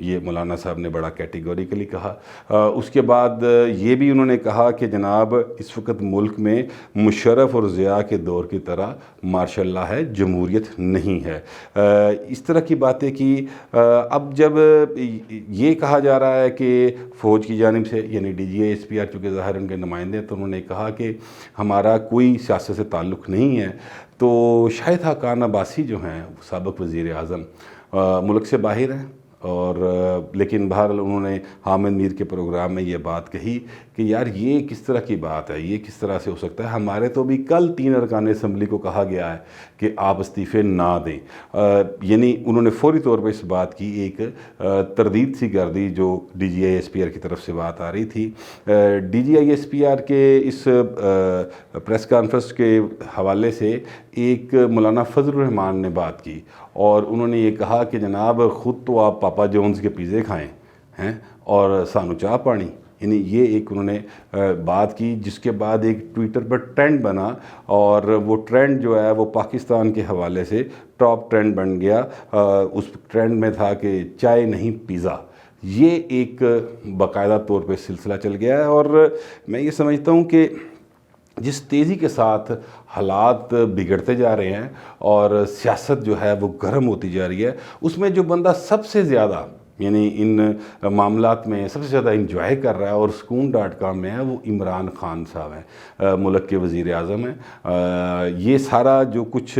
یہ مولانا صاحب نے بڑا کیٹیگوریکلی کہا۔ اس کے بعد یہ بھی انہوں نے کہا کہ جناب اس وقت ملک میں مشرف اور ضیاء کے دور کی طرح ماشاء اللہ ہے، جمہوریت نہیں ہے۔ اس طرح کی باتیں کی۔ اب جب یہ کہا جا رہا ہے کہ فوج کی جانب سے، یعنی D G A S P R چونکہ ظاہر ان کے نمائندے ہیں، تو انہوں نے کہا کہ ہمارا کوئی سیاست سے تعلق نہیں ہے، تو شاہد خاقان عباسی جو ہیں سابق وزیر اعظم ملک سے باہر ہیں، اور لیکن بہرحال انہوں نے حامد میر کے پروگرام میں یہ بات کہی کہ یار یہ کس طرح کی بات ہے، یہ کس طرح سے ہو سکتا ہے، ہمارے تو بھی کل 3 ارکان اسمبلی کو کہا گیا ہے کہ آپ استعفے نہ دیں۔ یعنی انہوں نے فوری طور پر اس بات کی ایک تردید سی کر دی جو D G I S P R کی طرف سے بات آ رہی تھی۔ D G I S P R کے اس پریس کانفرنس کے حوالے سے ایک مولانا فضل الرحمان نے بات کی، اور انہوں نے یہ کہا کہ جناب خود تو آپ پاپا جونز کے پیزے کھائیں ہیں اور سانو چاہ پانی، یعنی یہ ایک انہوں نے بات کی، جس کے بعد ایک ٹویٹر پر ٹرینڈ بنا، اور وہ ٹرینڈ جو ہے وہ پاکستان کے حوالے سے ٹاپ ٹرینڈ بن گیا۔ اس ٹرینڈ میں تھا کہ چائے نہیں پیزا، یہ ایک باقاعدہ طور پہ سلسلہ چل گیا ہے۔ اور میں یہ سمجھتا ہوں کہ جس تیزی کے ساتھ حالات بگڑتے جا رہے ہیں اور سیاست جو ہے وہ گرم ہوتی جا رہی ہے، اس میں جو بندہ سب سے زیادہ یعنی ان معاملات میں سب سے زیادہ انجوائے کر رہا ہے اور سکون.com میں ہے، وہ عمران خان صاحب ہیں، ملک کے وزیر اعظم ہیں۔ یہ سارا جو کچھ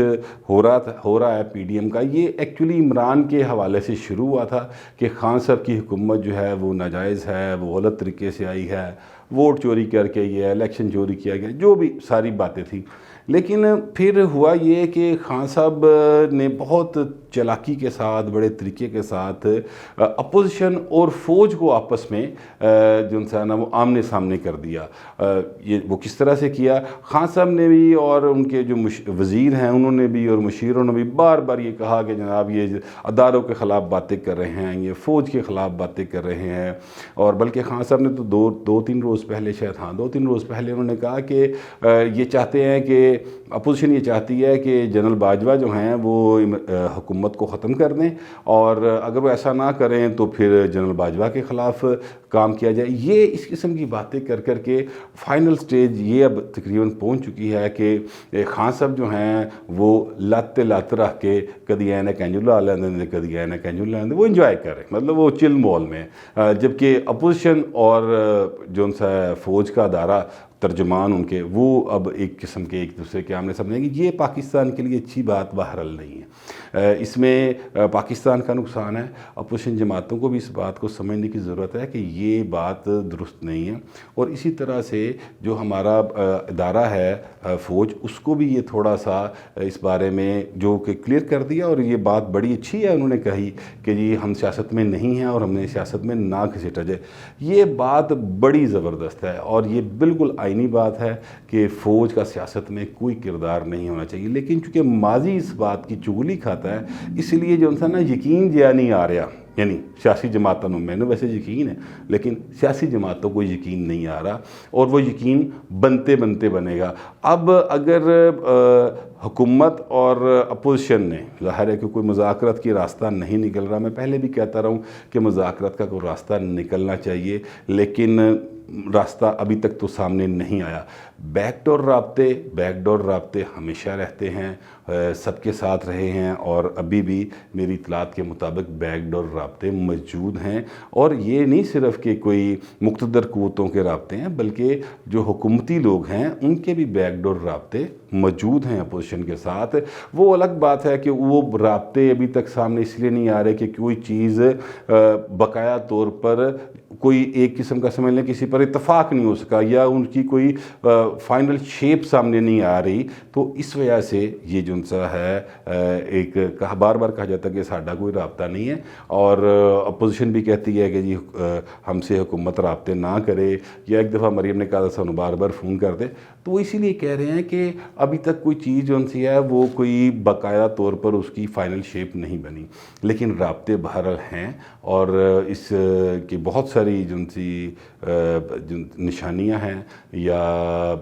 ہو رہا ہے پی ڈی ایم کا، یہ ایکچولی عمران کے حوالے سے شروع ہوا تھا کہ خان صاحب کی حکومت جو ہے وہ ناجائز ہے، وہ غلط طریقے سے آئی ہے، ووٹ چوری کر کے یہ الیکشن چوری کیا گیا، جو بھی ساری باتیں تھیں۔ لیکن پھر ہوا یہ کہ خان صاحب نے بہت چالاکی کے ساتھ، بڑے طریقے کے ساتھ اپوزیشن اور فوج کو آپس میں جو انسان ہے وہ آمنے سامنے کر دیا۔ یہ وہ کس طرح سے کیا؟ خان صاحب نے بھی اور ان کے جو وزیر ہیں انہوں نے بھی اور مشیروں نے بھی بار بار یہ کہا کہ جناب یہ اداروں کے خلاف باتیں کر رہے ہیں، یہ فوج کے خلاف باتیں کر رہے ہیں۔ اور بلکہ خان صاحب نے تو دو تین روز پہلے شاید 2-3 روز پہلے انہوں نے کہا کہ یہ چاہتے ہیں کہ اپوزیشن یہ چاہتی ہے کہ جنرل باجوہ جو ہیں وہ حکومت کو ختم کر دیں، اور اگر وہ ایسا نہ کریں تو پھر جنرل باجوہ کے خلاف کام کیا جائے۔ یہ اس قسم کی باتیں کر کر کے فائنل سٹیج یہ اب تقریباً پہنچ چکی ہے کہ خان صاحب جو ہیں وہ لات رکھ کے کدی اینا کینجو لا لیندے کدی اینا کینجو لا لیندے، وہ انجوائے کر رہے ہیں، مطلب وہ چل مول میں۔ جبکہ اپوزیشن اور جو ان سا فوج کا ادارہ ترجمان ان کے، وہ اب ایک قسم کے ایک دوسرے کے آمنے سامنے ہیں۔ یہ پاکستان کے لیے اچھی بات بہرحال نہیں ہے، اس میں پاکستان کا نقصان ہے۔ اپوزیشن جماعتوں کو بھی اس بات کو سمجھنے کی ضرورت ہے کہ یہ بات درست نہیں ہے، اور اسی طرح سے جو ہمارا ادارہ ہے فوج، اس کو بھی یہ تھوڑا سا اس بارے میں جو کہ کلیئر کر دیا، اور یہ بات بڑی اچھی ہے انہوں نے کہی کہ جی ہم سیاست میں نہیں ہیں اور ہم نے سیاست میں نہ گھسیٹا جائے۔ یہ بات بڑی زبردست ہے، اور یہ بالکل آئینی بات ہے کہ فوج کا سیاست میں کوئی کردار نہیں ہونا چاہیے۔ لیکن چونکہ ماضی اس بات کی چغلی کھاتا ہے، اس لیے جو انسان نا یقین جیا نہیں آ رہا، یعنی سیاسی جماعتوں میں ویسے یقین ہے لیکن سیاسی جماعتوں کو یقین نہیں آ رہا، اور وہ یقین بنتے بنتے بنے گا۔ اب اگر حکومت اور اپوزیشن نے، ظاہر ہے کہ کوئی مذاکرات کی راستہ نہیں نکل رہا، میں پہلے بھی کہتا رہا ہوں کہ مذاکرات کا کوئی راستہ نکلنا چاہیے، لیکن راستہ ابھی تک تو سامنے نہیں آیا۔ بیک ڈور رابطے ہمیشہ رہتے ہیں، سب کے ساتھ رہے ہیں، اور ابھی بھی میری اطلاعات کے مطابق بیک ڈور رابطے موجود ہیں۔ اور یہ نہیں صرف کہ کوئی مقتدر قوتوں کے رابطے ہیں، بلکہ جو حکومتی لوگ ہیں ان کے بھی بیک ڈور رابطے موجود ہیں اپوزیشن کے ساتھ۔ وہ الگ بات ہے کہ وہ رابطے ابھی تک سامنے اس لیے نہیں آ رہے کہ کوئی چیز بقایا طور پر کوئی ایک قسم کا سمجھ لیں کسی پر اتفاق نہیں ہو سکا، یا ان کی کوئی فائنل شیپ سامنے نہیں آ رہی، تو اس وجہ سے یہ جو سا ہے ایک بار بار کہا جاتا ہے کہ ساڈا کوئی رابطہ نہیں ہے، اور اپوزیشن بھی کہتی ہے کہ جی ہم سے حکومت رابطے نہ کرے، یا ایک دفعہ مریم نے کہا سانو بار بار فون کر دے۔ تو وہ اسی لیے کہہ رہے ہیں کہ ابھی تک کوئی چیز جو سی ہے وہ کوئی باقاعدہ طور پر اس کی فائنل شیپ نہیں بنی، لیکن رابطے بہرحال ہیں، اور اس کی بہت ساری جو سی نشانیاں ہیں، یا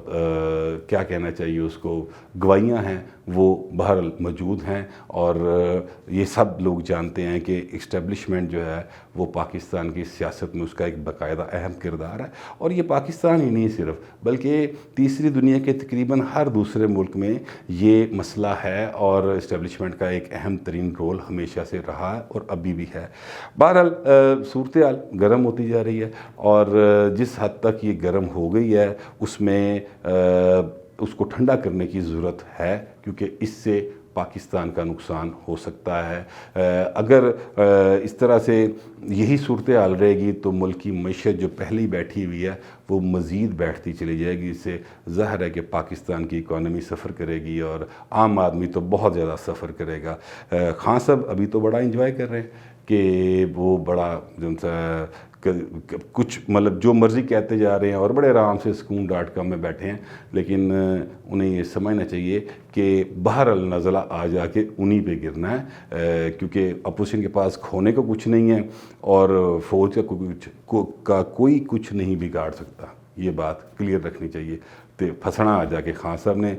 کیا کہنا چاہیے اس کو، گواہیاں ہیں، وہ بہرحال موجود ہیں، اور یہ سب لوگ جانتے ہیں کہ اسٹیبلشمنٹ جو ہے وہ پاکستان کی سیاست میں اس کا ایک باقاعدہ اہم کردار ہے، اور یہ پاکستان ہی نہیں صرف بلکہ تیسری دنیا کے تقریباً ہر دوسرے ملک میں یہ مسئلہ ہے، اور اسٹیبلشمنٹ کا ایک اہم ترین رول ہمیشہ سے رہا ہے اور ابھی بھی ہے۔ بہرحال صورتحال گرم ہوتی جا رہی ہے، اور جس حد تک یہ گرم ہو گئی ہے اس میں اس کو ٹھنڈا کرنے کی ضرورت ہے، کیونکہ اس سے پاکستان کا نقصان ہو سکتا ہے۔ اگر اس طرح سے یہی صورتحال رہے گی تو ملک کی معیشت جو پہلے بیٹھی ہوئی ہے وہ مزید بیٹھتی چلی جائے گی، اس سے ظاہر ہے کہ پاکستان کی اکانومی سفر کرے گی، اور عام آدمی تو بہت زیادہ سفر کرے گا۔ خان صاحب ابھی تو بڑا انجوائے کر رہے ہیں کہ وہ بڑا جو سا کچھ مطلب جو مرضی کہتے جا رہے ہیں، اور بڑے آرام سے سکون.com میں بیٹھے ہیں، لیکن انہیں یہ سمجھنا چاہیے کہ بہرحال نزلہ آ جا کے انہی پہ گرنا ہے، کیونکہ اپوزیشن کے پاس کھونے کو کچھ نہیں ہے، اور فوج کا کوئی کچھ نہیں بگاڑ سکتا۔ یہ بات کلیئر رکھنی چاہیے۔ تو پھنسنا آ جا کے خان صاحب نے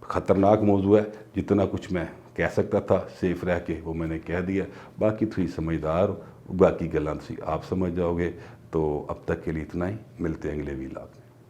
خطرناک موضوع ہے، جتنا کچھ میں کہہ سکتا تھا سیف رہ کے وہ میں نے کہہ دیا، باقی تھوڑی سمجھدار باقی گلاں تھی آپ سمجھ جاؤ گے۔ تو اب تک کے لیے اتنا ہی، ملتے ہیں اگلے ویلاگ میں۔